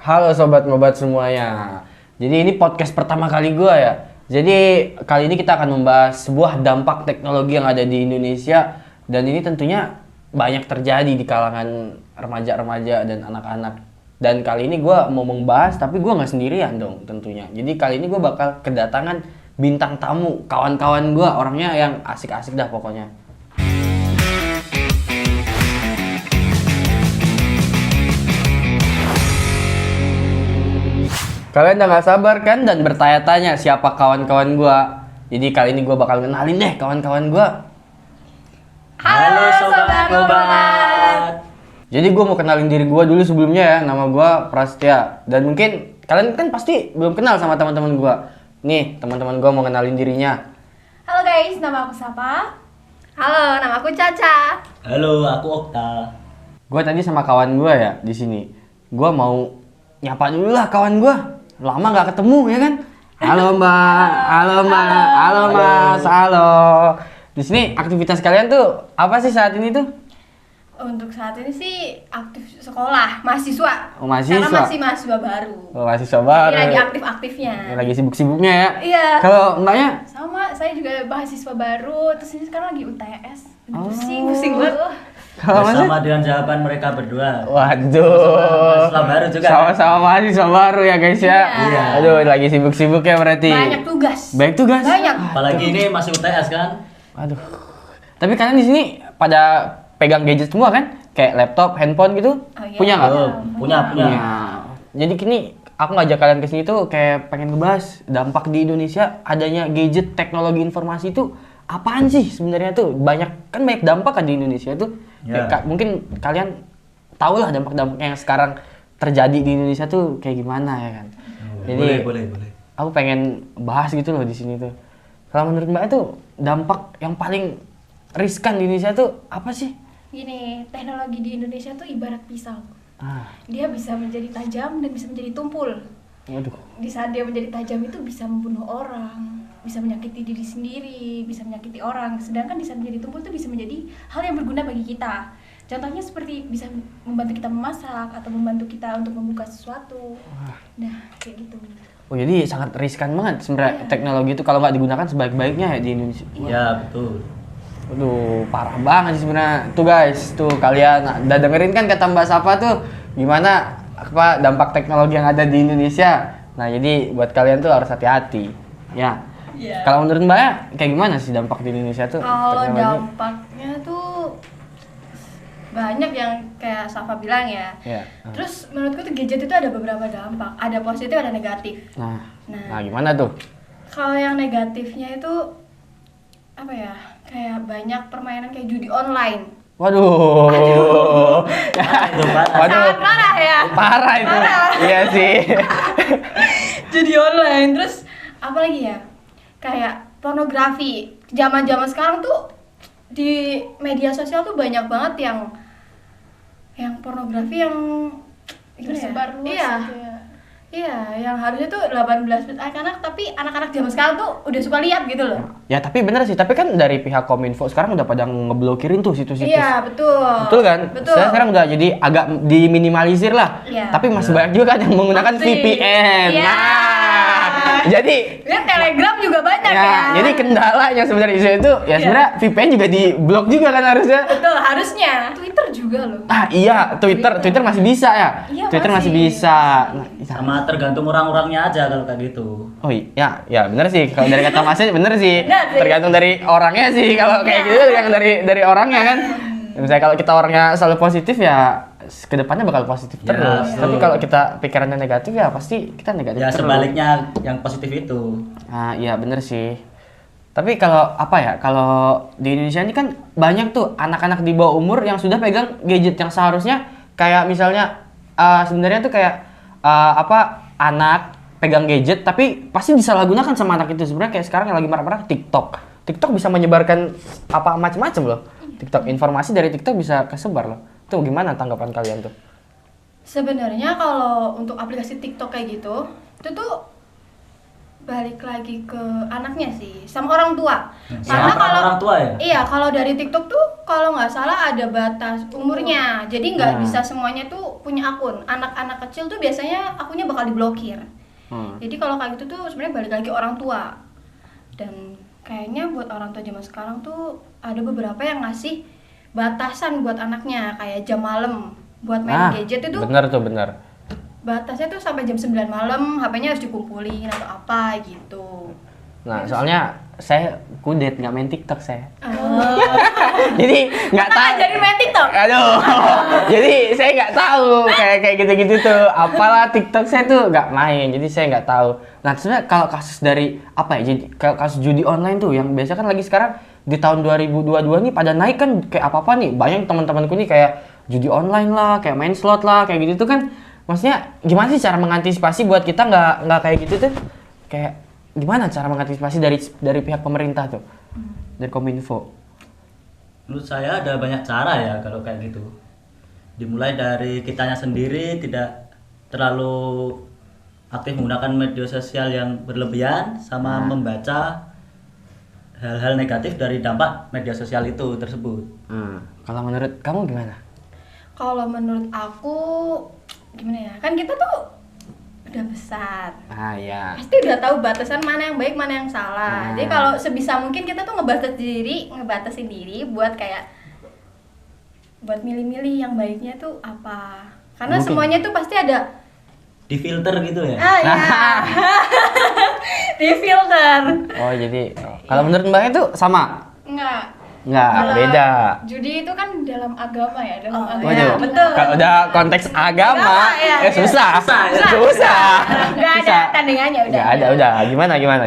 Halo sobat ngobat semuanya. Jadi ini podcast pertama kali gue ya. Jadi kali ini kita akan membahas sebuah dampak teknologi yang ada di Indonesia dan ini tentunya banyak terjadi di kalangan remaja-remaja dan anak-anak. Dan kali ini gue mau membahas tapi gue nggak sendirian dong tentunya. Jadi kali ini gue bakal kedatangan bintang tamu, kawan-kawan gue, orangnya yang asik-asik dah pokoknya. Kalian udah gak sabar kan dan bertanya-tanya siapa kawan-kawan gua. Jadi kali ini gua bakal kenalin deh kawan-kawan gua. Halo Sobat Ngobat. Jadi gua mau kenalin diri gua dulu sebelumnya ya. Nama gua Prasetya. Dan mungkin kalian kan pasti belum kenal sama teman-teman gua. Nih, teman-teman gua mau kenalin dirinya. Halo guys, nama aku Sapa. Halo, nama aku Caca. Halo, aku Okta. Gua tadi sama kawan gua ya di sini. Gua mau nyapa dulu lah kawan gua. Lama gak ketemu ya kan? Halo Mbak, halo Mbak, halo Mas, halo. Di sini aktivitas kalian tuh apa sih saat ini tuh? Untuk saat ini sih aktif sekolah, mahasiswa. Oh, mahasiswa. Karena masih mahasiswa baru. Oh, mahasiswa baru. Ini lagi aktif-aktifnya. Lagi sibuk-sibuknya ya? Iya. Kalau Mbaknya? Sama, saya juga mahasiswa baru. Terus ini sekarang lagi UTS. Oh. Pusing banget. Kalau Mas? Bersama dengan jawaban mereka berdua. Waduh. Mahasiswa baru juga. Sama-sama mahasiswa baru ya guys ya? Iya. Aduh, lagi sibuk-sibuk ya berarti. Banyak tugas. Banyak tugas? Banyak. Apalagi ini masih UTS kan? Aduh. Tapi kalian di sini pada pegang gadget semua kan? Kayak laptop, handphone gitu? Oh, iya. Punya nggak? Oh, punya. Jadi kini aku ngajak kalian ke sini tuh kayak pengen ngebahas dampak di Indonesia adanya gadget, teknologi informasi itu apaan sih sebenarnya tuh? Banyak dampak kan di Indonesia tuh. Ya. Kayak, mungkin kalian tahu lah dampak-dampak yang sekarang terjadi di Indonesia tuh kayak gimana ya kan? Jadi Boleh. aku pengen bahas gitu loh di sini tuh. Kalau menurut Mbak itu dampak yang paling riskan di Indonesia tuh apa sih? Gini, teknologi di Indonesia tuh ibarat pisau. Ah, Dia bisa menjadi tajam dan bisa menjadi tumpul. waduh. Di saat dia menjadi tajam itu bisa membunuh orang, bisa menyakiti diri sendiri, bisa menyakiti orang. Sedangkan di saat menjadi tumpul itu bisa menjadi hal yang berguna bagi kita. Contohnya seperti bisa membantu kita memasak atau membantu kita untuk membuka sesuatu. Nah, kayak gitu. Oh jadi sangat riskan banget sebenarnya teknologi itu kalau nggak digunakan sebaik-baiknya ya di Indonesia. Iya, betul. Waduh, parah banget sih sebenarnya. Tuh guys, tuh kalian udah dengerin kan kata Mbak Sapa tuh gimana apa dampak teknologi yang ada di Indonesia. Nah, jadi buat kalian tuh harus hati-hati. Ya. Iya. Kalau menurut Mbaknya kayak gimana sih dampak di Indonesia tuh? Kalau teknologi? dampaknya tuh banyak yang kayak Safa bilang ya. Iya. Terus menurutku tuh gadget itu ada beberapa dampak, ada positif, ada negatif. Nah, gimana tuh? Kalau yang negatifnya itu apa ya? Kayak banyak permainan kayak judi online. Waduh. Itu parah. Waduh. Sangat parah ya. Parah itu. Parah. Iya sih. Judi online. Terus apa lagi ya? Kayak pornografi. Zaman-zaman sekarang tuh di media sosial tuh banyak banget yang pornografi yang tersebar luas Iya. gitu ya. Iya, yang harusnya tuh 18 anak-anak, tapi anak-anak zaman sekarang tuh udah suka lihat gitu loh. Ya tapi bener sih, tapi kan dari pihak Kominfo sekarang udah pada ngeblokirin tuh situs-situs. Iya, betul. Betul kan? Betul. Saya sekarang udah jadi agak diminimalisir lah. Iya. Tapi masih banyak juga kan yang menggunakan Masih. VPN. Iya. Nah, jadi Lihat Telegram juga banyak ya. jadi kendalanya sebenarnya isu itu ya sebenarnya VPN juga di-blok juga kan harusnya. Betul, harusnya. Twitter juga loh. Ah iya, Twitter masih bisa ya. Iya, Twitter masih masih. bisa. Nah, Sama tergantung orang-orangnya aja kalau kayak gitu. oh iya, ya bener sih. Kalau dari kata Masnya bener sih. Bener sih. Tergantung dari orangnya sih. Kalau kayak Iya. gitu tergantung dari orangnya kan. Misalnya kalau kita orangnya selalu positif ya kedepannya bakal positif Ya, terus. betul. Tapi kalau kita pikirannya negatif ya pasti kita negatif Ya terus. sebaliknya yang positif itu. Nah, iya bener sih. Tapi kalau apa ya? Kalau di Indonesia ini kan banyak tuh anak-anak di bawah umur yang sudah pegang gadget yang seharusnya kayak misalnya sebenarnya tuh kayak anak pegang gadget tapi pasti disalahgunakan sama anak itu. Sebenarnya kayak sekarang yang lagi marah-marah TikTok. TikTok bisa menyebarkan apa macam-macam loh. TikTok informasi dari TikTok bisa kesebar loh. Tuh gimana tanggapan kalian tuh? Sebenarnya kalau untuk aplikasi TikTok kayak gitu, itu tuh balik lagi ke anaknya sih, sama orang tua. Sama peran orang tua ya? Iya, kalau dari TikTok tuh kalau nggak salah ada batas umurnya, jadi nggak bisa semuanya tuh punya akun. Anak-anak kecil tuh biasanya akunnya bakal diblokir. Jadi kalau kayak gitu tuh sebenarnya balik lagi orang tua. Dan kayaknya buat orang tua zaman sekarang tuh ada beberapa yang ngasih batasan buat anaknya, kayak jam malam buat main gadget itu. Bener tuh, bener. Batasnya tuh sampai jam 9 malam, HP-nya harus dikumpulin atau apa gitu. Nah, soalnya saya kudet nggak main TikTok saya. Oh. Jadi nggak tahu. Jadi main TikTok. Aduh. Jadi saya nggak tahu kayak gitu-gitu tuh. Apalah TikTok saya tuh nggak main. Jadi saya nggak tahu. Nah, sebenarnya kalau kasus dari apa ya? Jadi kalau kasus judi online tuh yang biasa kan lagi sekarang di tahun 2022 nih pada naik kan kayak apa-apa nih. Banyak teman-temanku nih kayak judi online lah, kayak main slot lah, kayak gitu tuh kan. Maksudnya gimana sih cara mengantisipasi buat kita nggak kayak gitu tuh? Kayak gimana cara mengantisipasi dari pihak pemerintah tuh? Dari Kominfo. Menurut saya ada banyak cara ya kalau kayak gitu. Dimulai dari kitanya sendiri tidak terlalu aktif menggunakan media sosial yang berlebihan sama membaca hal-hal negatif dari dampak media sosial itu tersebut. Kalau menurut kamu gimana? Kalau menurut aku gimana ya? Kan kita tuh udah besar. Ya. Pasti udah tahu batasan mana yang baik, mana yang salah. Jadi kalau sebisa mungkin kita tuh ngebatasin diri buat kayak buat milih-milih yang baiknya tuh apa. Karena Mungkin. semuanya tuh pasti ada Di filter gitu ya. iya. Di filter. Oh jadi kalau menurut Mbak itu sama? Enggak. Nggak, Kalau beda. Judi itu kan dalam agama ya, dalam agama. Waduh, Betul. kalau udah konteks agama, Agama, ya. susah. Nggak ada tandingannya udah. Nggak ada, udah.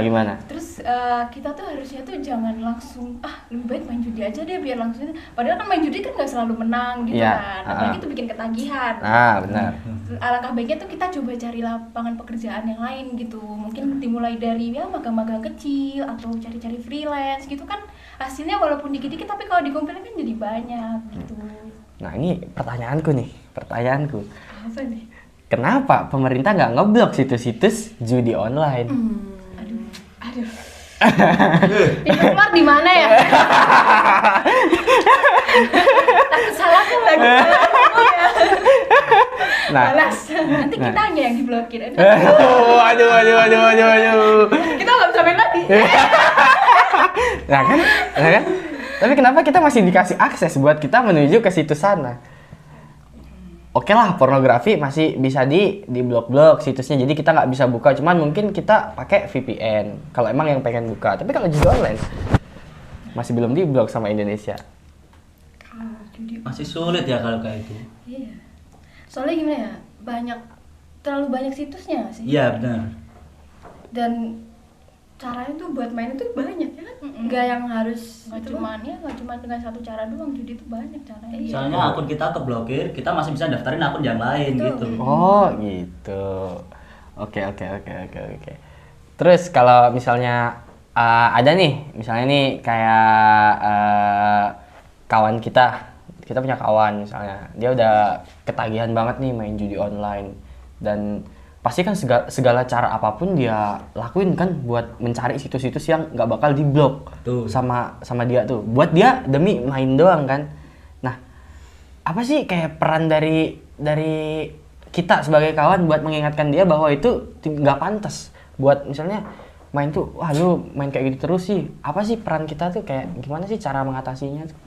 Gimana? Terus kita tuh harusnya tuh jangan langsung lebih baik main judi aja deh biar langsung. Padahal kan main judi kan nggak selalu menang gitu Iya, kan. Apalagi itu bikin ketagihan. Benar. Alangkah baiknya tuh kita coba cari lapangan pekerjaan yang lain gitu. Mungkin dimulai dari ya magang-magang kecil atau cari-cari freelance gitu kan. Hasilnya walaupun dikit-dikit tapi kalau dikumpulin kan jadi banyak gitu. Nah ini pertanyaanku. Apa nih? Kenapa pemerintah nggak ngeblok situs-situs judi online? Aduh. Pintu keluar di mana ya? Takut salah kan lagi. Nah, Balas. Nanti kitanya yang diblokir. waduh. Kita nggak bisa main lagi. Nah kan? Tapi kenapa kita masih dikasih akses buat kita menuju ke situs sana? Oke lah, pornografi masih bisa di blok-blok situsnya, jadi kita nggak bisa buka. Cuman mungkin kita pakai VPN kalau emang yang pengen buka. Tapi kalau judi online masih belum di blok sama Indonesia. Masih sulit ya kalau kayak itu. Iya. Soalnya gimana ya? Terlalu banyak situsnya nggak sih? Iya benar. Dan caranya tuh buat main itu banyak ya kan? Nggak yang harus Nggak itu cuma nggak cuma dengan satu cara doang, judi itu banyak caranya. Iya. Soalnya akun kita keblokir, kita masih bisa daftarin akun yang lain Betul. gitu. Oh gitu. Oke. Terus kalau misalnya ada nih, misalnya nih kayak kawan kita punya kawan misalnya, dia udah ketagihan banget nih main judi online dan pasti kan segala cara apapun dia lakuin kan buat mencari situs-situs yang nggak bakal diblok sama dia tuh, buat dia demi main doang kan. Nah, apa sih kayak peran dari kita sebagai kawan buat mengingatkan dia bahwa itu nggak pantas buat misalnya main tuh, wah lu main kayak gitu terus sih. Apa sih peran kita tuh, kayak gimana sih cara mengatasinya tuh?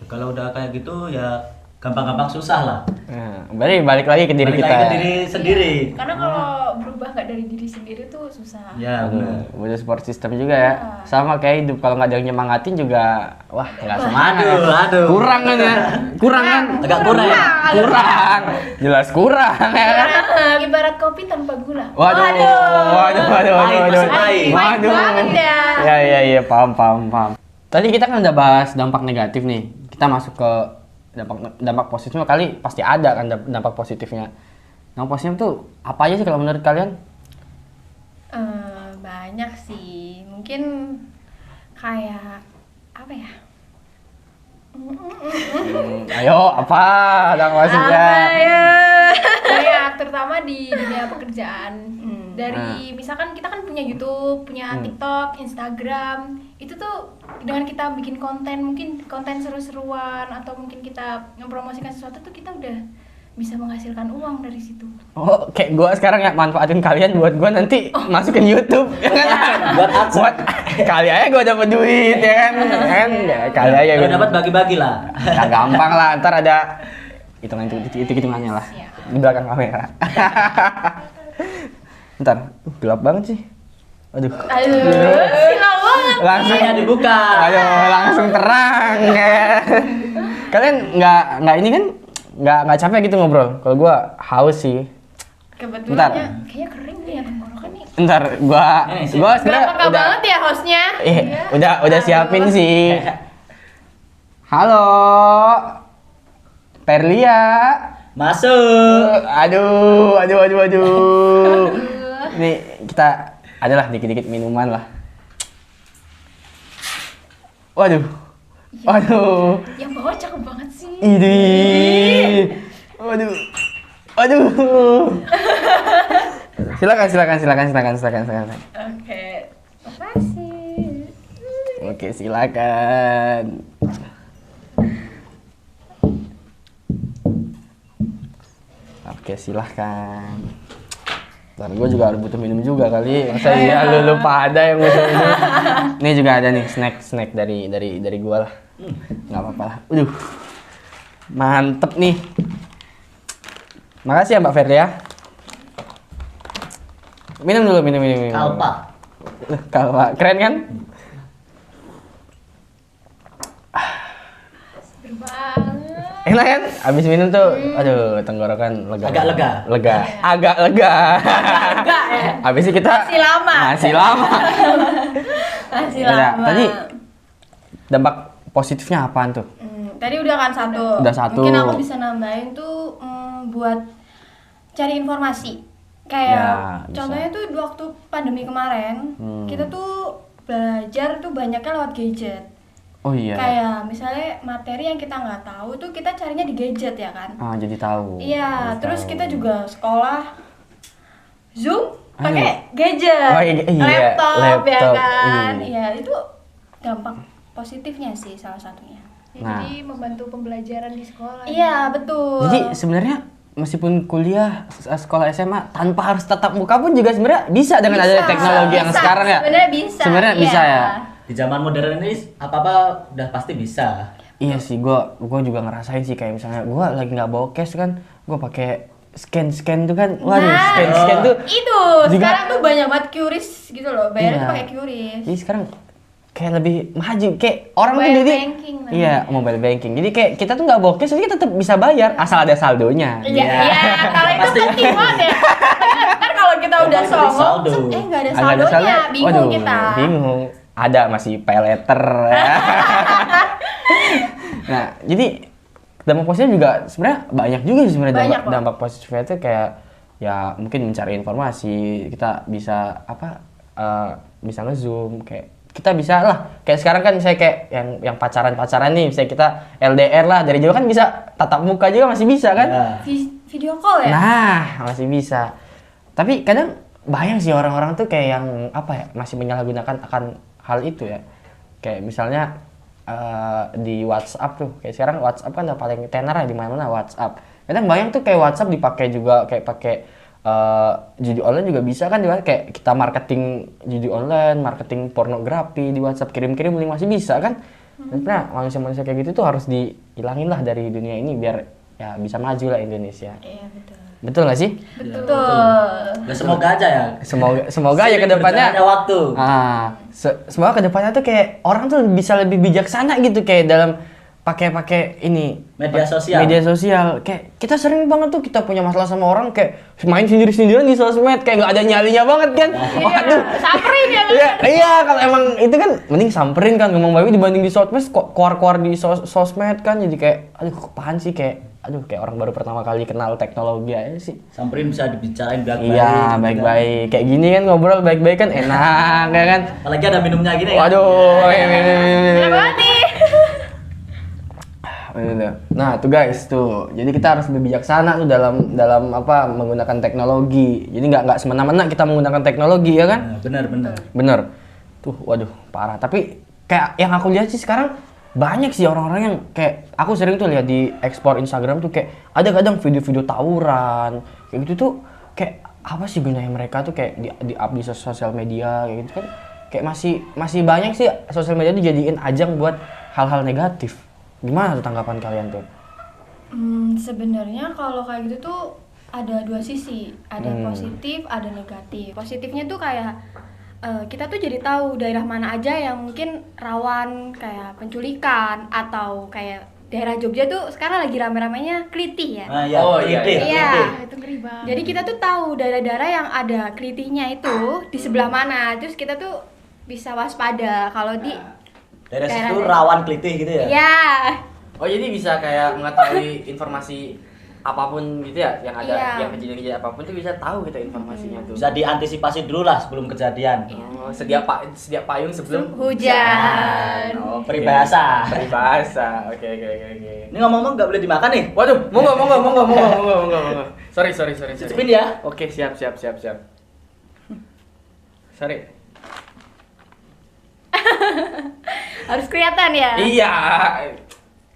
Kalau udah kayak gitu ya gampang-gampang susah lah. Nah, berarti balik lagi ke diri Balik kita. lagi ke diri sendiri. Iya. Karena kalau berubah nggak dari diri sendiri tuh susah. Ya benar. Butuh support system juga ya. Sama kayak hidup, kalau nggak ada yang nyemangatin juga, wah nggak semangat. Aduh. Kurang kan ya? Kurang kan? Agak kurang ya? Kurang. Jelas kurang ya kan? Ibarat kopi tanpa gula. Waduh. Pahit. Pahit banget ya. Iya, paham. Tadi kita kan udah bahas dampak negatif nih. Kita masuk ke dampak positifnya, kali pasti ada kan dampak positifnya. Dampak positifnya tuh apa aja sih kalau menurut kalian? Banyak sih. Mungkin kayak apa ya? Ayo, apa dampak positifnya? Apa ya? Kayak terutama di dunia pekerjaan. Dari misalkan kita kan punya YouTube, punya TikTok, Instagram, itu tuh dengan kita bikin konten, mungkin konten seru-seruan atau mungkin kita mempromosikan sesuatu tuh kita udah bisa menghasilkan uang dari situ. Oh, kayak gua sekarang ya manfaatin kalian buat gua nanti masukin YouTube. Buat apa? Buat kali aja gua dapat duit ya kan. Ya, kali aja Kalau gua dapat bagi-bagi lah. Ya gampang lah, ntar ada hitungannya lah di belakang kamera. Ntar, gelap banget sih. Aduh, Silau banget. langsung Hanya dibuka. aduh, langsung terang. Kalian nggak ini kan nggak capek gitu ngobrol? Kalau gua haus sih. Kebetulan kayaknya kering nih ya tenggorokan nih. Ntar gua sebenarnya Peka udah banget ya hostnya. udah siapin sih. Halo, Perlia. Masuk. Aduh. Nih kita adalah dikit-dikit minuman lah. Waduh. Yang bawah cakep banget sih. Ini. Waduh. Silakan. Oke. Makasih. Oke, silakan. Oke, silahkan. Ntar gue juga butuh minum juga kali. Masa iya lu lupa ada yang butuh minum. Ini juga ada nih snack dari gue lah. Nggak apa-apa lah. Mantep nih. Makasih ya Mbak Ferlia. Minum dulu. Kalpa. Kalpa. Keren kan? Seger banget. Enak kan? Abis minum tuh, aduh tenggorokan lega. Agak lega. Agak lega. Enggak ya. Habis itu kita Masih lama. Ya, tadi dampak positifnya apaan tuh? Tadi udah kan satu. Udah satu. Mungkin aku bisa nambahin tuh buat cari informasi. Kayak Ya, bisa. contohnya tuh di waktu pandemi kemarin, kita tuh belajar tuh banyaknya lewat gadget. Oh iya. Kayak misalnya materi yang kita nggak tahu tuh kita carinya di gadget ya kan. Jadi tahu. Iya, Jadi terus tahu. kita juga sekolah Zoom pakai gadget, Oh, iya, laptop ya laptop, kan. iya. Iya, itu dampak positifnya sih salah satunya. Nah. Jadi membantu pembelajaran di sekolah. Iya, betul. Jadi sebenarnya meskipun kuliah sekolah SMA tanpa harus tatap muka pun juga sebenarnya bisa dengan adanya teknologi yang Bisa. sekarang ya. Sebenarnya bisa. Sebenarnya iya. bisa ya. Di zaman modern ini apa-apa udah pasti bisa. Iya sih, gua juga ngerasain sih kayak misalnya gua lagi nggak bawa cash kan, gua pakai scan tuh kan. Waduh, Nah, scan tuh. Itu juga- sekarang tuh banyak banget QRIS gitu loh. Bayarnya tuh Iya. pakai QRIS. Jadi sekarang kayak lebih maju, kayak orang tuh Mobile jadi banking namanya. iya, mobile banking. Jadi kayak kita tuh nggak bawa cash, jadi kita tetap bisa bayar asal ada saldonya. Iya, kalau itu Pasti. penting banget ya. Ntar kalau kita udah Yang paling penting songong, saldo. nggak ada Agak saldonya, saldo. bingung Waduh, kita. Bingung. Ada masih pay letter. Nah, jadi dampak positif juga sebenarnya banyak juga sih sebenarnya Banyak, dampak, Pak. dampak positifnya itu kayak ya mungkin mencari informasi, kita bisa bisa nge-zoom kayak kita bisa lah kayak sekarang kan misalnya kayak yang pacaran nih misalnya kita LDR lah dari jauh kan bisa tatap muka juga masih bisa kan. Ya. Video call ya? Nah, masih bisa. Tapi kadang bayang sih orang-orang tuh kayak yang apa ya, masih menyalahgunakan akan hal itu ya. Kayak misalnya di WhatsApp tuh, kayak sekarang WhatsApp kan udah paling tenar ya di mana-mana WhatsApp. Kadang bayang tuh kayak WhatsApp dipakai juga kayak pakai judi online juga bisa kan, kayak kita marketing judi online, marketing pornografi di WhatsApp, kirim-kirim link masih bisa kan. Dan sebenarnya manusia-manusia kayak gitu tuh harus dihilangin lah dari dunia ini biar ya bisa maju lah Indonesia. Iya, betul. Betul nggak sih? Betul. Ya, semoga aja ya. Semoga ya ke depannya. Berjalannya waktu. Semoga ke depannya tuh kayak orang tuh bisa lebih bijaksana gitu kayak dalam pakai ini Media sosial. Media sosial. Kayak kita sering banget tuh kita punya masalah sama orang kayak main sendiri-sendirian di sosmed kayak nggak ada nyalinya banget kan. Waduh. Samperin ya kan? Iya, kalau emang itu kan mending samperin kan ngomong baik dibanding di sosmed kok keluar-keluar di sosmed kan jadi kayak aduh apaan sih kayak orang baru pertama kali kenal teknologi aja sih. Samperin bisa dibicarain baik-baik. Iya, baik-baik. Kayak gini kan ngobrol baik-baik kan enak ya kan. Apalagi ada minumnya gini ya. Waduh. Enak banget nih. Betul. Nah, tuh guys, tuh. Jadi kita harus lebih bijaksana tuh dalam apa menggunakan teknologi. Jadi nggak semena-mena kita menggunakan teknologi ya kan? Nah, benar. Bener. Tuh, waduh, parah. Tapi kayak yang aku lihat sih sekarang banyak sih orang-orang yang kayak aku sering tuh lihat di explore Instagram tuh kayak ada kadang video-video tawuran kayak gitu tuh kayak apa sih gunanya mereka tuh kayak di up di sosial media kayak gitu kan kayak masih banyak sih sosial media dijadiin ajang buat hal-hal negatif. Gimana tuh tanggapan kalian tuh? Sebenarnya kalau kayak gitu tuh ada dua sisi, ada positif, ada negatif. Positifnya tuh kayak kita tuh jadi tahu daerah mana aja yang mungkin rawan kayak penculikan atau kayak daerah Jogja tuh sekarang lagi rame-ramenya Kelitih ya. Nah, ya, Oh, iya, kritik, iya. kritik. Itu ngeri banget. Jadi kita tuh tahu daerah-daerah yang ada kelitihnya itu di sebelah mana. Terus kita tuh bisa waspada kalau di Daerah situ daerah- rawan kelitih gitu ya. ya. Oh, jadi bisa kayak mengetahui informasi apapun gitu ya yang ada Iya. yang kejadian-kejadian apapun tuh bisa tahu kita informasinya tuh. Bisa diantisipasi dulu lah sebelum kejadian. Oh, sedia payung sebelum Hujan. Oh, Peribahasa. Peribahasa. Oke. Ini ngomong-ngomong nggak boleh dimakan nih. Waduh, monggo. Sorry. Cicipin ya. Oke, siap. Sorry. Harus kelihatan ya. Iya.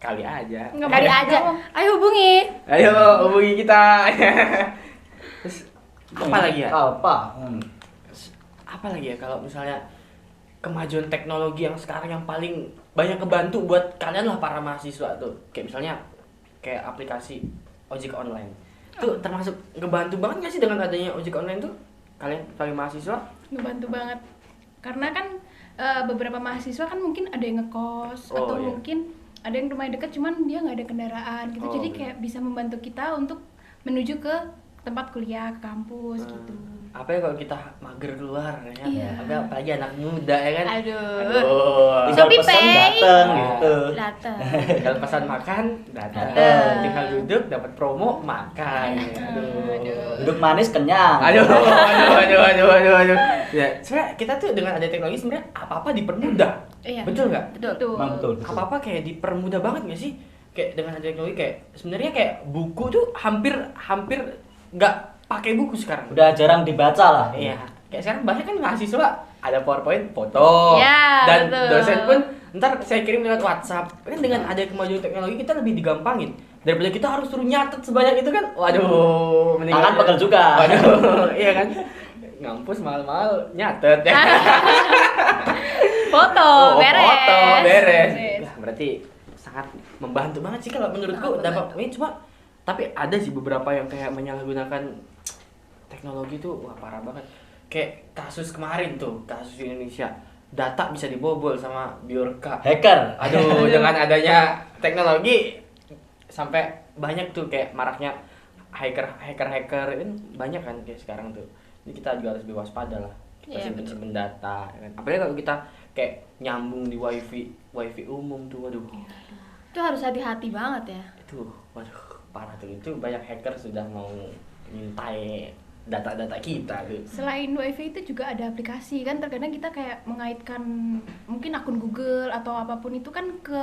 Kali aja. Kali aja. Ayo hubungi. Ayo hubungi kita. Terus apa lagi ya? Apa? Apa lagi ya kalau misalnya kemajuan teknologi yang sekarang yang paling banyak kebantu buat kalian lah para mahasiswa tuh. Kayak misalnya kayak aplikasi ojek online. Tuh termasuk ngebantu banget gak sih dengan adanya ojek online tuh? Kalian paling mahasiswa? Ngebantu banget. Karena kan beberapa mahasiswa kan mungkin ada yang ngekos Oh, atau iya. mungkin ada yang rumahnya dekat cuman dia nggak ada kendaraan gitu. Oh, Jadi iya. kayak bisa membantu kita untuk menuju ke tempat kuliah, ke kampus gitu. Apa ya kalau kita mager keluar ya kan? Iya. Apalagi anak muda ya kan? Aduh. Tinggal Shopee pesen Pay. dateng Oh. gitu. Datang. Tinggal pesan makan, datang. Datang. Tinggal duduk, dapat promo, makan. Aduh. Duduk manis kenyang. Aduh. Ya, sebenarnya kita tuh dengan ada teknologi sebenarnya apa-apa dipermudah. Iya. Betul nggak? Betul. Emang betul. Apa-apa kayak dipermudah banget nggak sih? Kayak dengan ada teknologi kayak sebenarnya kayak buku tuh hampir nggak pakai buku sekarang. Udah jarang dibaca lah. Iya. Kayak sekarang banyak kan mahasiswa ada PowerPoint, foto, Ya, dan betul. dosen pun ntar saya kirim lewat WhatsApp. Kan dengan ada kemajuan teknologi kita lebih digampangin daripada kita harus suruh nyatet sebanyak itu kan. Waduh, Tangan pegel juga. Waduh, iya kan. Ngampus mahal-mahal nyatet ya. Foto, beres. Foto, beres. Beres. Ya, berarti sangat membantu banget sih kalau menurutku Sangat dapat ini cuma tapi ada sih beberapa yang kayak menyalahgunakan teknologi tuh wah parah banget. Kayak kasus kemarin tuh, kasus di Indonesia. Data bisa dibobol sama Biorka. Hacker. Aduh, dengan adanya teknologi sampai banyak tuh kayak maraknya hacker kan banyak kan kayak sekarang tuh. Jadi kita juga harus lebih waspada lah. Kita Iya, simpen data ya kan. Apalagi kalau kita kayak nyambung di wifi umum tuh waduh. Itu harus hati-hati banget ya. Itu waduh parah tuh. Itu banyak hacker sudah mau mintai data-data kita tuh. Selain WiFi itu juga ada aplikasi kan, terkadang kita kayak mengaitkan mungkin akun Google atau apapun itu kan ke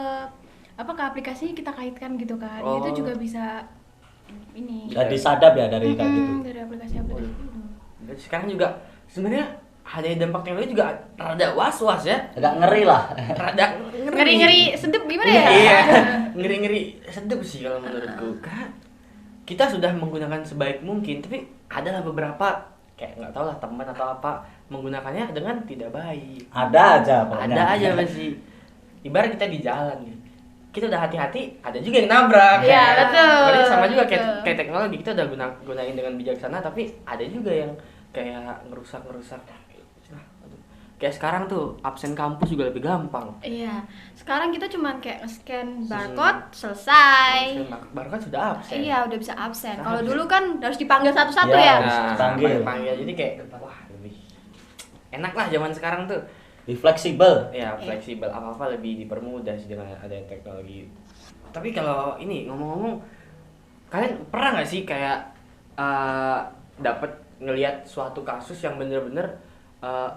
aplikasinya kita kaitkan gitu kan. Oh. Itu juga bisa ini. Udah disadap ya dari kayak gitu. Dari aplikasi-aplikasi itu. Dan sekarang juga sebenarnya ada dampak teknologi juga rada was-was ya. Agak ngeri lah. Rada Ngeri-ngeri sedep gimana ya? Iya, ngeri-ngeri sedep sih kalau menurutku. Karena kita sudah menggunakan sebaik mungkin, tapi adalah beberapa kayak nggak tahu lah teman atau apa menggunakannya dengan tidak baik. Ada aja pokoknya. Ada aja masih. Ibarat kita di jalan nih. Kita udah hati-hati, ada juga yang nabrak. Iya, betul. Berarti sama juga kayak, Betul. kayak teknologi kita udah gunain dengan bijaksana, tapi ada juga yang kayak ngerusak. Nah, aduh. Kayak sekarang tuh absen kampus juga lebih gampang. Iya. Sekarang kita cuman kayak nge-scan barcode, selesai. Barcode sudah absen. Iya, udah bisa absen. Kalau Absen. dulu kan harus dipanggil satu-satu Iya. ya. Panggil. Panggil. Jadi kayak wah lebih enak lah zaman sekarang tuh. Lebih fleksibel. Ya fleksibel, apa-apa lebih dipermudah sih dengan adanya teknologi. Tapi kalau ini ngomong-ngomong, kalian pernah nggak sih kayak dapat ngelihat suatu kasus yang bener-bener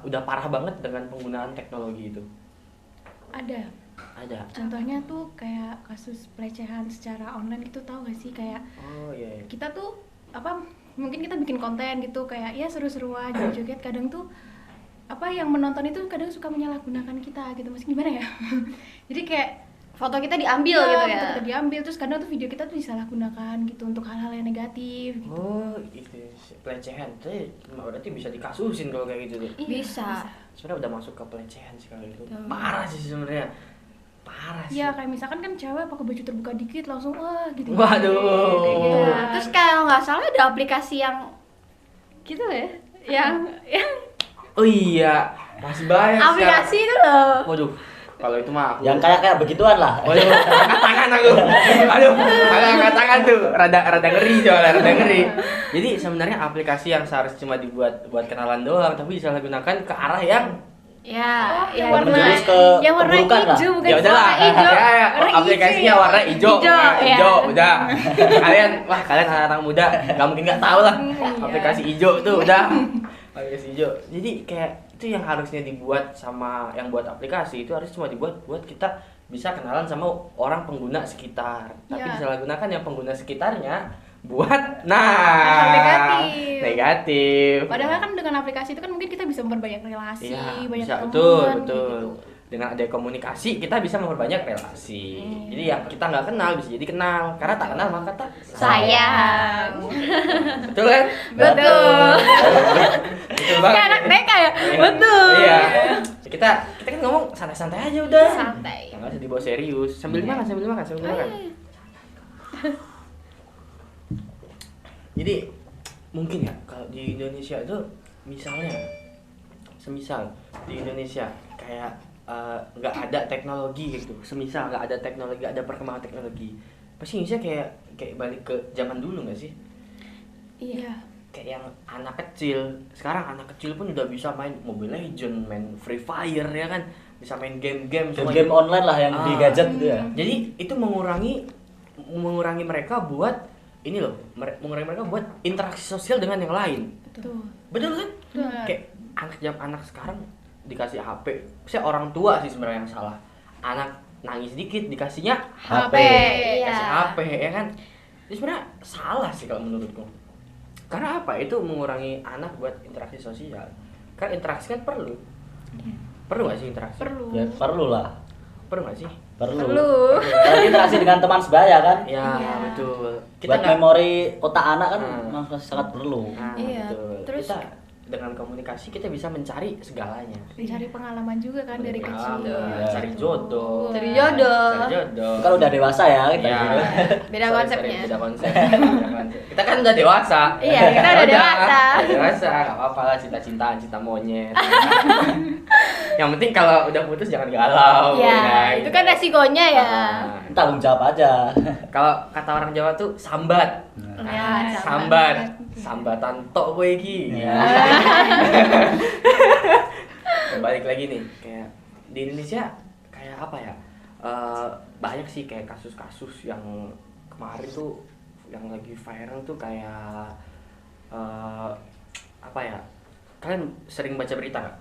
udah parah banget dengan penggunaan teknologi itu? Ada. Ada. Contohnya tuh kayak kasus pelecehan secara online gitu, tahu gak sih? Kayak Oh iya. kita tuh apa, mungkin kita bikin konten gitu kayak ya seru-seruan joget-joget, kadang tuh apa yang menonton itu kadang suka menyalahgunakan kita gitu, mas gimana ya. Jadi kayak Foto kita diambil iya, gitu foto ya. kita diambil, terus kadang tuh video kita tuh disalahgunakan gitu untuk hal-hal yang negatif gitu. Oh, itu pelecehan. Tapi berarti bisa dikasusin kalau kayak gitu tuh. Iya, Bisa. Sebenarnya udah masuk ke pelecehan sih kalau itu. Parah sih sebenarnya. Parah sih. Iya, kayak misalkan kan cewek pakai baju terbuka dikit langsung wah gitu. Waduh. Kayak gitu. Nah, terus kalau nggak salah ada aplikasi yang gitu ya, yang Oh iya, masih banyak aplikasi sekarang. itu loh. Waduh, kalau itu mah aku. Yang kayak begituan lah. Waduh, angkat tangan aku. Aduh, angkat tangan tuh. Rada ngeri soalnya, rada ngeri. Jadi sebenarnya aplikasi yang seharusnya cuma dibuat buat kenalan doang, tapi disalahgunakan ke arah yang Ya, yang yang warna- menjurus ke yang warna keburukan lah. hijau bukan ya udahlah. warna hijau. Ya, Warna aplikasinya hijau ya. warna hijau. Hijau, Warna ya. hijau, udah. Kalian anak-anak muda nggak mungkin nggak tahu lah. Aplikasi hijau tuh udah. Aplikasi hijau. Jadi kayak itu yang harusnya dibuat sama yang buat aplikasi itu harus cuma dibuat buat kita bisa kenalan sama orang pengguna sekitar. Tapi Ya. disalahgunakan yang pengguna sekitarnya buat Hal negatif. negatif. Padahal kan dengan aplikasi itu kan mungkin kita bisa memperbanyak relasi, Iya, banyak bisa, teman. betul. Gitu. Dengan ada komunikasi kita bisa memperbanyak relasi. Jadi yang kita nggak kenal bisa jadi kenal. Karena tak kenal maka tak Sayang. Betul kan? Betul. Betul banget. Kayak anak TK ya. Iya. Betul. Iya. Kita kan ngomong santai-santai aja udah. Santai. Nggak usah dibawa serius. Sambil makan, sambil makan, sambil makan. Jadi mungkin ya kalau di Indonesia itu misalnya semisal di Indonesia kayak nggak ada teknologi gitu, semisal nggak ada teknologi, nggak ada perkembangan teknologi, pasti Indonesia kayak balik ke zaman dulu nggak sih? Iya. Kayak yang anak kecil, sekarang anak kecil pun udah bisa main Mobile Legend, main Free Fire ya kan, bisa main game-game Game online lah yang di gadget gitu ya. Jadi itu mengurangi mereka buat ini loh, mengurangi mereka buat interaksi sosial dengan yang lain. Betul. Betul kan? Betul. Kayak anak sekarang dikasih HP, saya orang tua sih sebenarnya yang salah. Anak nangis dikit dikasihnya HP. dikasih Iya. HP ya kan? Itu sebenarnya salah sih kalau menurutku. Karena apa? Itu mengurangi anak buat interaksi sosial. Kan interaksi kan perlu. Perlu nggak sih interaksi? Perlu. Ya perlu lah. Perlu nggak sih? Perlu. Apalagi interaksi dengan teman sebaya kan. Ya Iya. betul. Buat nggak- memori otak anak kan Hmm. masih sangat perlu. Nah, Iya, betul. terus- Kita dengan komunikasi kita bisa mencari segalanya. Mencari pengalaman juga kan dari Ya, kecil. cari jodoh. Cari jodoh. Cari jodoh. Itu kan udah dewasa ya kita Ya. gitu. Beda Sorry, konsepnya. Beda konsep. Beda konsep. Kita kan udah dewasa. Iya, kita udah dewasa. Udah dewasa, nggak apa-apa lah cinta-cintaan, cinta monyet. Yang penting kalau udah putus jangan galau. Ya, itu kan resikonya ya. Nah, Tanggung jawab aja. kalau kata orang Jawa tuh sambat. Ya, Sambat. Sambatan tok kowe iki. Ya. Balik lagi nih, kayak di Indonesia kayak apa ya? Banyak sih kayak kasus-kasus yang kemarin tuh yang lagi viral tuh kayak apa ya? Kalian sering baca berita nggak?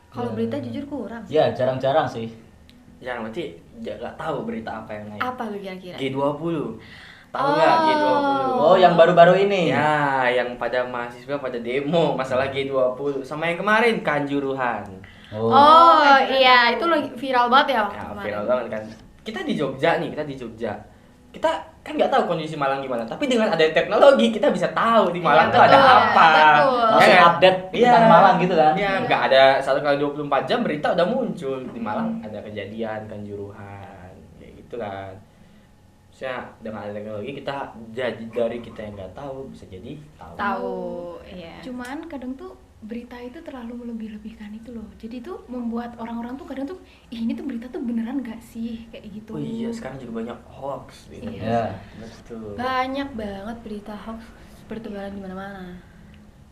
Kalau berita jujur kurang. Ya jarang-jarang sih. Jangan berarti nggak tahu berita apa yang naik. Apa lu kira-kira? G20. Tahu nggak G20? Oh, yang baru-baru ini. Ya, yang pada mahasiswa pada demo masalah G20 sama yang kemarin Kanjuruhan. Oh, iya, itu lagi viral banget ya waktu Ya, kemarin. viral banget kan. Kita di Jogja nih, kita di Jogja. Kita kan nggak tahu kondisi Malang gimana, tapi dengan ada teknologi kita bisa tahu di Malang Iya, tuh ada betul, apa. betul. Langsung Ya kan? update Iya. tentang Malang gitu kan. Iya, nggak ada 1 kali 24 jam berita udah muncul di Malang ada kejadian Kanjuruhan kayak gitu kan. Maksudnya dengan ada teknologi kita jadi dari kita yang nggak tahu bisa jadi tahu. Tahu, iya. Cuman kadang tuh berita itu terlalu melebih-lebihkan itu loh. Jadi tuh membuat orang-orang tuh kadang tuh, ih ini tuh berita tuh beneran gak sih kayak gitu. Oh iya, sekarang juga banyak hoax di Indonesia. Iya. Betul. Banyak banget berita hoax bertebaran di mana-mana.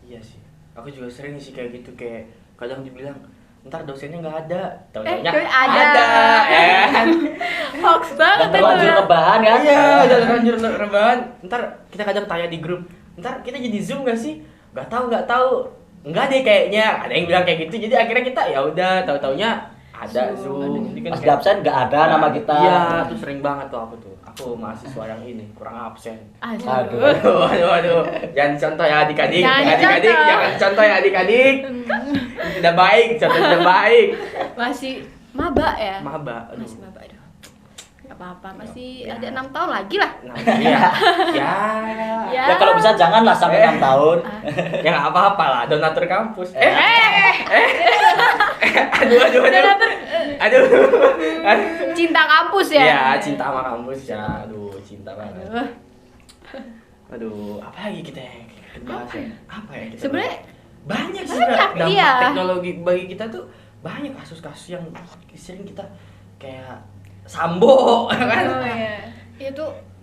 Iya sih. Aku juga sering sih kayak gitu, kayak kadang dibilang ntar dosennya nggak ada, tahu-taunya ada. kan? Hoax banget Dan terlanjur itu. rebahan kan. Iya, udah terlanjur rebahan. Ntar kita kadang tanya di grup, ntar kita jadi zoom nggak sih? Nggak tahu. Nggak deh kayaknya. Ada yang bilang kayak gitu. Jadi akhirnya kita ya udah tahu-taunya Ada Zoom. Ini kan Pas di kayak- absen nggak ada nama kita. Iya, tuh sering banget tuh aku tuh. Aku mahasiswa yang ini kurang absen. Aduh. Waduh. Jangan contoh ya adik-adik. Jangan Adik-adik dicontoh. jangan contoh ya adik-adik. Tidak baik, contoh tidak baik. Masih maba ya? Maba. Aduh. Masih maba, aduh. Gak apa-apa, masih ada 6 tahun lagi lah. Nah, iya. Ya. Ya. Ya kalau bisa janganlah sampai 6 tahun. Ya nggak apa-apa lah, donatur kampus. Aduh. Aduh. Cinta kampus ya? Iya, cinta sama kampus ya. Aduh, cinta banget. Aduh, apa lagi kita yang bahas ya? Apa ya kita Sebenarnya bahas? Banyak sih banyak, dampak iya. teknologi bagi kita tuh banyak kasus-kasus yang sering kita kayak Sambo kan. Oh iya. itu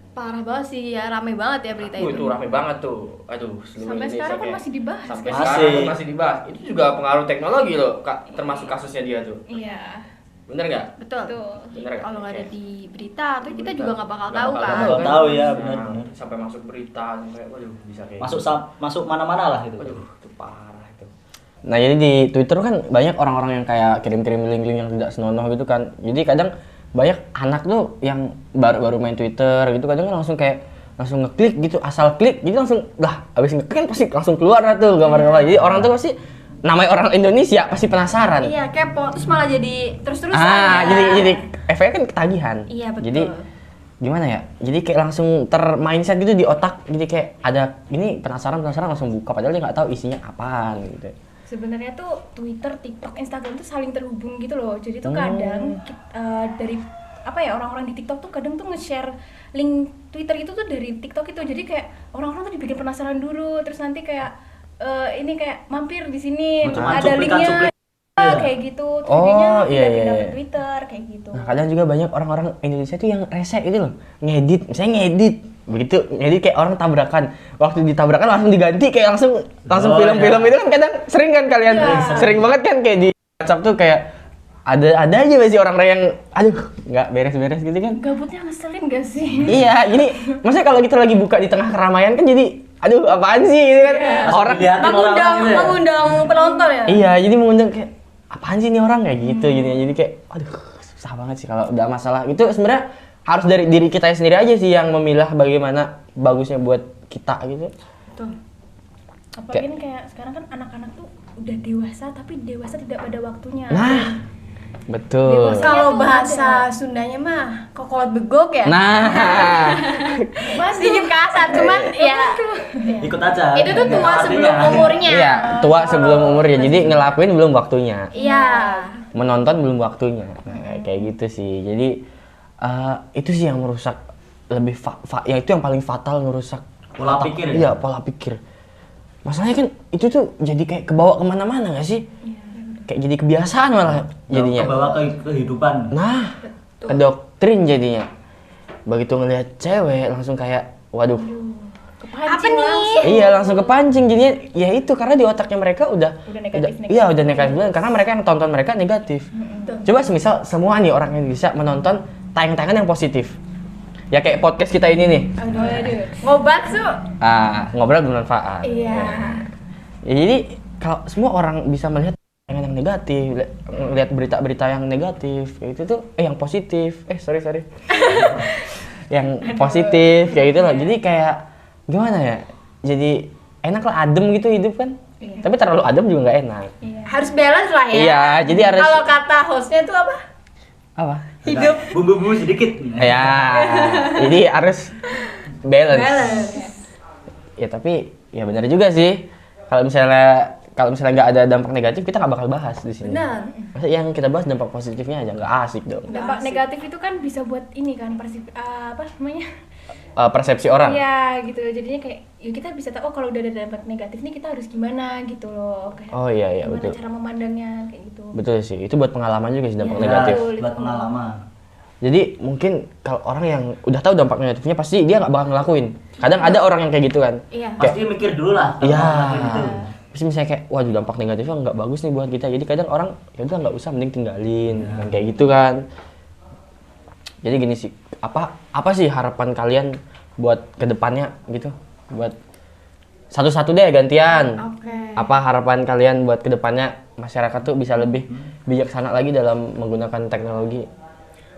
parah banget sih ya, rame banget ya berita Itu rame banget tuh. Aduh, seluruh Sampai Indonesia sekarang pun kayak- masih dibahas, Sampai kan? sekarang pun masih dibahas. Itu juga pengaruh teknologi loh, Kak, termasuk kasusnya dia tuh. Iya. Bener nggak? Betul. Betul. Bener nggak? Kalau nggak ada Oke. di berita, tuh kita juga nggak bakal tahu kan. Nggak tahu ya, Nah, benar-benar. sampai masuk berita, sampai waduh bisa kayak Masuk mana-mana lah itu. Waduh, itu parah itu. Nah, jadi di Twitter kan banyak orang-orang yang kayak kirim-kirim link-link yang tidak senonoh gitu kan. Jadi kadang banyak anak tuh yang baru-baru main Twitter gitu kadang kan langsung ngeklik gitu, asal klik gitu langsung habis ngeklik kan pasti langsung keluar lah tuh gambar-gambar. Jadi orang tuh pasti namanya orang Indonesia pasti penasaran. Iya, kepo, terus malah jadi terus-terusan Ah, ya. jadi efeknya kan ketagihan. Iya, betul. Jadi gimana ya? Jadi kayak langsung termindset gitu di otak. Jadi kayak ada ini penasaran langsung buka padahal dia nggak tahu isinya apaan gitu. Sebenarnya tuh Twitter, TikTok, Instagram tuh saling terhubung gitu loh. Jadi tuh kadang dari apa ya orang-orang di TikTok tuh kadang tuh nge-share link Twitter itu tuh dari TikTok itu. Jadi kayak orang-orang tuh dibikin penasaran dulu, terus nanti kayak ini kayak mampir di sini Macam ada linknya kayak gitu. Terus Oh, jadinya iya, pindah iya. ke Twitter kayak gitu. Nah, kadang juga banyak orang-orang Indonesia tuh yang rese gitu loh. Ngedit. Begitu ngedit kayak orang tabrakan. Waktu ditabrakan langsung diganti kayak langsung Oh, film-film iya. itu kan kadang sering kan kalian sering banget kan kayak di WhatsApp tuh kayak ada aja masih orang yang aduh nggak beres-beres gitu kan. Gabutnya ngeselin gak sih? Iya, jadi maksudnya kalau kita lagi buka di tengah keramaian kan jadi aduh apaan sih gitu kan. Orang Dilihatin orang-orang gitu ya. Mengundang penonton ya. iya, jadi mengundang kayak apaan sih ini orang kayak gitu gitu. Jadi kayak aduh susah banget sih kalau udah masalah. Itu sebenarnya harus dari diri kita sendiri aja sih yang memilah bagaimana bagusnya buat kita gitu. Tuh. Apalagi ini kayak sekarang kan anak-anak tuh udah dewasa tapi dewasa tidak pada waktunya. Nah, betul. Dewasa. Kalau tuh bahasa Sundanya mah kokolot begok ya. Nah, Sedikit kasar, cuman ya Ikut aja. itu tuh tua Artinya. sebelum umurnya. iya, tua sebelum umurnya. Jadi ngelakuin belum waktunya. Iya. Menonton belum waktunya. Nah, kayak gitu sih. Jadi itu sih yang merusak lebih ya itu yang paling fatal ngerusak Pola otak. pikir ya? Iya, pola pikir. Masalahnya kan itu tuh jadi kayak kebawa kemana-mana nggak sih? Kayak jadi kebiasaan malah jadinya. Kebawa ke kehidupan. Nah, ke doktrin jadinya. Begitu ngelihat cewek langsung kayak waduh. Apa nih? Iya, langsung kepancing jadinya. Ya itu karena di otaknya mereka udah negatif. Iya, udah negatif banget karena mereka yang tonton mereka negatif. Coba semisal semua nih orang yang bisa menonton tayangan-tayangan yang positif. Ya kayak podcast kita ini nih. Ngobat su. Ngobrol bermanfaat. Iya. Ya, jadi kalau semua orang bisa melihat tayangan yang negatif, lihat berita-berita yang negatif, kayak itu tuh yang positif. Sorry. yang positif kayak gitu loh. Jadi kayak gimana ya? Jadi enak lah adem gitu hidup kan. Tapi terlalu adem juga nggak enak. Harus balance lah ya. Iya, jadi harus Kalau kata hostnya itu apa? apa? Hidup. Bumbu-bumbu sedikit. Ya, jadi harus balance. Balance. Ya tapi ya benar juga sih. Kalau misalnya nggak ada dampak negatif kita nggak bakal bahas di sini. Benar. Maksudnya yang kita bahas dampak positifnya aja nggak asik dong. Dampak negatif itu kan bisa buat ini kan apa namanya? Persepsi orang. Iya gitu. Jadinya kayak ya kita bisa tahu kalau udah ada dampak negatif nih kita harus gimana gitu loh. Kayak Oh iya gimana betul. cara memandangnya kayak gitu. Betul sih. Itu buat pengalaman juga sih dampak Iya. negatif. Betul. Buat pengalaman. Jadi mungkin kalau orang yang udah tahu dampak negatifnya pasti dia nggak bakal ngelakuin. Kadang ada orang yang kayak gitu kan. Iya. Pasti mikir dulu lah. kalau Iya. ngelakuin gitu. Terus misalnya kayak, waduh dampak negatifnya nggak bagus nih buat kita. Jadi kadang orang ya udah nggak usah, mending tinggalin, kan kayak gitu kan. Jadi gini sih, apa sih harapan kalian buat kedepannya gitu? Buat satu-satu deh gantian. Oke. Apa harapan kalian buat kedepannya masyarakat tuh bisa lebih bijaksana lagi dalam menggunakan teknologi?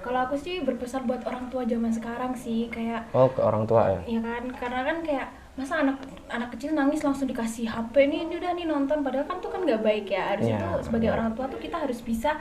Kalau aku sih berpesan buat orang tua zaman sekarang sih, kayak Oh, ke orang tua ya? ya kan, karena kan kayak masa anak kecil nangis langsung dikasih HP nih, ini udah nih nonton, padahal kan tuh kan nggak baik ya. Harusnya Iya, tuh sebagai orang tua tuh kita harus bisa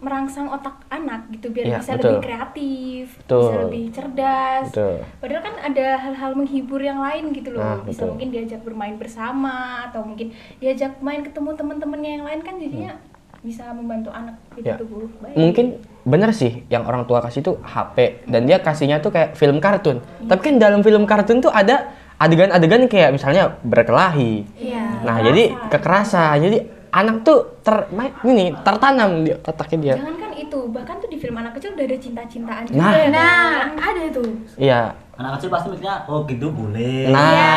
merangsang otak anak gitu biar Iya, bisa betul. lebih kreatif, Betul. bisa lebih cerdas. Betul. Padahal kan ada hal-hal menghibur yang lain gitu loh. Nah, Bisa betul. mungkin diajak bermain bersama atau mungkin diajak main ketemu teman-temannya yang lain kan jadinya bisa membantu anak itu Ya. tumbuh baik. Mungkin bener sih yang orang tua kasih tuh HP dan dia kasihnya tuh kayak film kartun. Tapi kan dalam film kartun tuh ada adegan-adegan kayak misalnya berkelahi. Iya. Nah, jadi kekerasan. Jadi anak tuh tertanam di otaknya dia. Jangan kan itu, bahkan tuh di film anak kecil udah ada cinta-cintaan juga Nah. ya kan? Nah, ada tuh. Iya. Anak kecil pasti mikirnya, oh gitu boleh. Nah. Iya,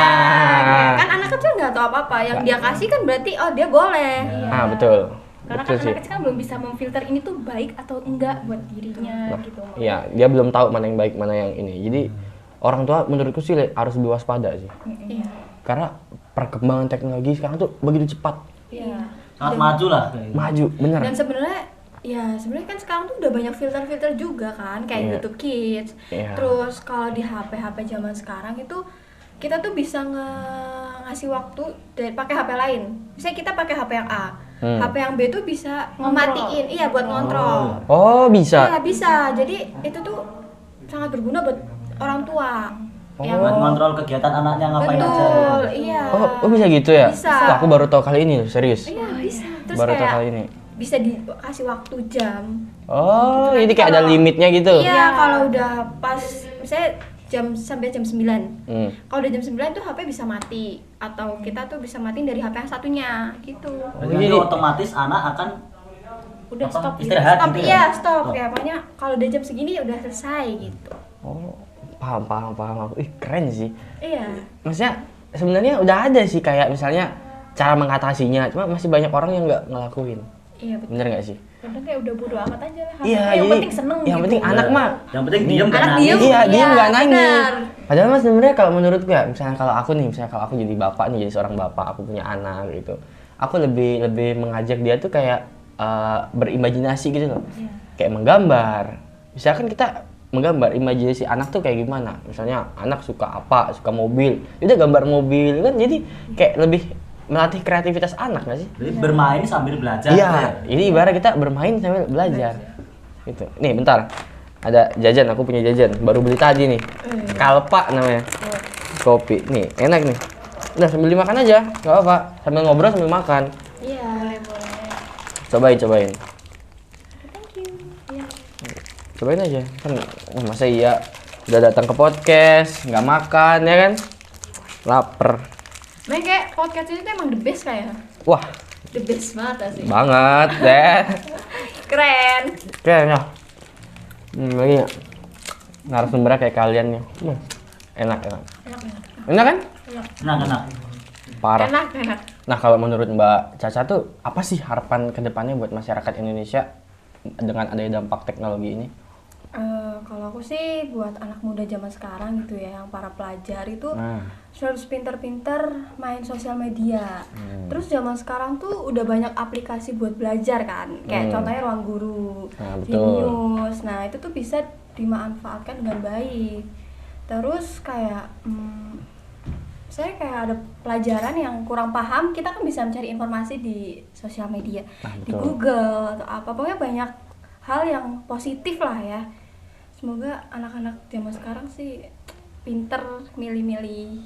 kan anak kecil nggak tahu apa-apa. Yang dia kasih kan berarti oh dia boleh. Ah, betul. Karena Betul kan sih. anak kecil kan belum bisa memfilter ini tuh baik atau enggak buat dirinya gitu. Iya, dia belum tahu mana yang baik, mana yang ini. Jadi orang tua menurutku sih harus lebih waspada sih. Iya. Karena perkembangan teknologi sekarang tuh begitu cepat. Iya. Sangat maju lah. kayak gitu. Maju, bener. Dan sebenarnya kan sekarang tuh udah banyak filter-filter juga kan, kayak Iya. YouTube Kids. Iya. Terus kalau di HP zaman sekarang itu kita tuh bisa ngasih waktu dari pakai HP lain. Misalnya kita pakai HP yang A, HP yang B tuh bisa ngematiin, iya buat ngontrol. Oh, bisa. Iya bisa. Jadi itu tuh sangat berguna buat orang tua. Yang Buat ngontrol kegiatan anaknya ngapain aja. betul, iya. Oh, bisa gitu ya? Bisa. Wah, aku baru tahu kali ini loh, serius. Iya bisa. Terus Baru tahu kayak kali ini. bisa dikasih waktu jam. Oh, Gitu kan. ini kayak ada Kalau- limitnya gitu. Iya, kalau udah pas misalnya jam sampai jam 9. Hmm. Kalau udah jam 9 tuh HP bisa mati atau kita tuh bisa matiin dari HP yang satunya gitu. Berarti Jadi- otomatis anak akan Udah apa, stop gitu. istirahat Stop, gitu iya, ya? stop. Ya, pokoknya kalau udah jam segini udah selesai gitu. Oh, paham aku. Ih, keren sih. Iya. Maksudnya sebenarnya udah ada sih kayak misalnya cara mengatasinya, cuma masih banyak orang yang nggak ngelakuin. Iya betul. Bener nggak sih? Udah kayak udah bodo amat aja lah. Iya, yang jadi penting seneng yang gitu. penting anak mah Yang penting diem kan Anak nangis. diem. iya, dia Iya, nggak nangis. benar. Padahal mas sebenarnya kalau menurutku ya, misalnya kalau aku jadi bapak nih, jadi seorang bapak, aku punya anak gitu. Aku lebih mengajak dia tuh kayak berimajinasi gitu loh. Iya. Kayak menggambar. Misalkan kita menggambar imajinasi anak tuh kayak gimana. Misalnya anak suka apa, suka mobil. Dia udah gambar mobil kan, jadi kayak lebih melatih kreativitas anak nggak sih? Jadi bermain sambil belajar. gitu ya. Iya, ini ibarat kita bermain sambil belajar. Gitu. Nih, bentar. Ada jajan, aku punya jajan. Baru beli tadi nih. Kalpa namanya. Kopi. Nih, enak nih. Udah sambil dimakan aja, nggak apa-apa. Sambil ngobrol sambil makan. Iya. Cobain. Cobain aja. Kan masa iya udah datang ke podcast, nggak makan ya kan? Laper. Main kayak podcast ini tuh emang the best kayak. Wah, The best banget sih. banget deh. Keren. Kayaknya. Lagi nggak? Narasumbernya kayak kalian nih. Enak. Enak kan? Enak. Parah. Enak. Nah, kalau menurut Mbak Caca tuh apa sih harapan kedepannya buat masyarakat Indonesia dengan adanya dampak teknologi ini? Kalau aku sih buat anak muda zaman sekarang gitu ya, yang para pelajar itu Nah, harus pinter-pinter main sosial media. Terus zaman sekarang tuh udah banyak aplikasi buat belajar kan, kayak contohnya Ruang Guru, Nah, betul. Genius. Nah itu tuh bisa dimanfaatkan dengan baik. Terus kayak saya kayak ada pelajaran yang kurang paham, kita kan bisa mencari informasi di sosial media, Nah, di betul. Google atau apa, pokoknya banyak hal yang positif lah ya. Semoga anak-anak zaman sekarang sih pinter milih-milih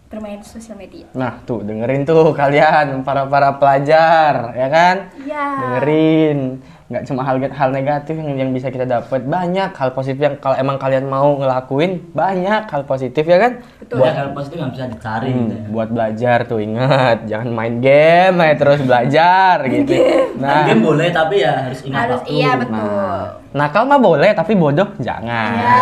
bermain sosial media. nah tuh dengerin tuh kalian para pelajar, ya kan? Iya. Dengerin. Nggak cuma hal negatif yang bisa kita dapat, banyak hal positif yang kalau emang kalian mau ngelakuin, banyak hal positif ya kan? Betul. Ya kalau positif nggak bisa dicari gitu ya. Buat belajar tuh ingat, jangan main game, terus belajar gitu. Main game boleh tapi ya harus ingat Harus waktu. iya betul. Nakal mah boleh, tapi bodoh jangan. Ya.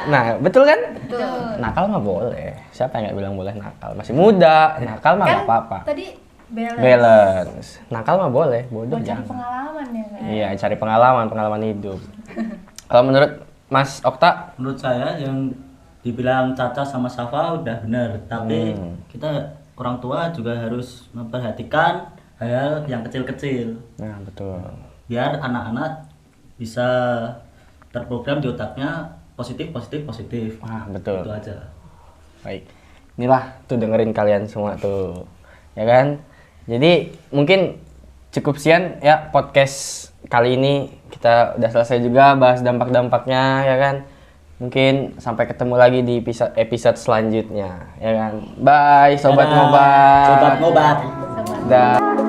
Nah, betul kan? Betul. Nakal mah boleh. Siapa yang nggak bilang boleh nakal? Masih muda, nakal mah Kan nggak apa-apa. tadi balance. Balance. Nakal mah boleh, bodoh Buat cari jangan. pengalaman ya kan. Iya, cari pengalaman hidup. Kalau menurut Mas Okta, Menurut saya yang dibilang Caca sama Safa udah bener, tapi kita orang tua juga harus memperhatikan hal-hal yang kecil-kecil Nah, betul. biar anak-anak bisa terprogram di otaknya positif positif positif. Ah, betul. Itu aja. Baik. Inilah tuh dengerin kalian semua tuh. Ya kan? Jadi mungkin cukup sekian ya podcast kali ini. Kita udah selesai juga bahas dampak-dampaknya ya kan. Mungkin sampai ketemu lagi di episode selanjutnya ya kan. Bye sobat Dadah, ngobat. Sobat ngobat. Dah.